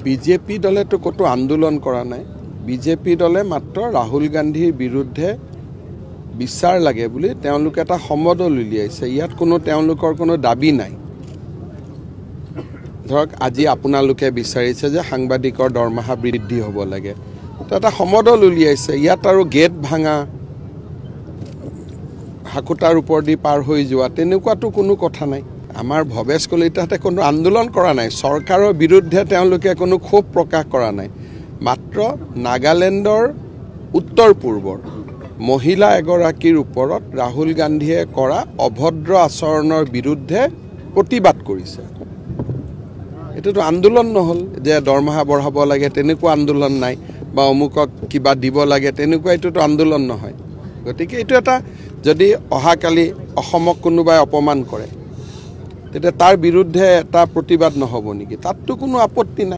BJP দলে তো কত আন্দোলন কৰা নাই। বিজেপি দলে মাত্ৰ ৰাহুল গান্ধীৰ বিৰুদ্ধে বিচাৰ লাগে বুলি তেওঁলোকে এটা সমদল উলিয়াইছে। ইয়াত তেওঁলোকৰ কোনো দাবী নাই। ধৰক আজি আপোনালোকে বিচাৰিছে যে সাংবাদিকৰ দৰমহা বৃদ্ধি হ'ব লাগে, তো এটা সমদল উলিয়াইছে। ইয়াত আৰু গেট ভাঙা, হাকুটাৰ ওপৰ দি পাৰ হৈ যোৱা তেনেকুৱাতো কোনো কথা নাই। আমাৰ ভৱেশ কলিতাহঁতে কোনো আন্দোলন কৰা নাই। চৰকাৰৰ বিৰুদ্ধে তেওঁলোকে কোনো ক্ষোভ প্ৰকাশ কৰা নাই। মাত্ৰ নাগালেণ্ডৰ উত্তৰ পূৰ্বৰ মহিলা এগৰাকীৰ ওপৰত ৰাহুল গান্ধীয়ে কৰা অভদ্ৰ আচৰণৰ বিৰুদ্ধে প্ৰতিবাদ কৰিছে। এইটোতো আন্দোলন নহ'ল যে দৰমহা বঢ়াব লাগে, তেনেকুৱা আন্দোলন নাই, বা অমুকক কিবা দিব লাগে, তেনেকুৱা এইটোতো আন্দোলন নহয়। গতিকে এইটো এটা, যদি অহাকালি অসমক কোনোবাই অপমান কৰে তেতিয়া তাৰ বিৰুদ্ধে এটা প্ৰতিবাদ নহ'ব নেকি? তাততো কোনো আপত্তি নাই।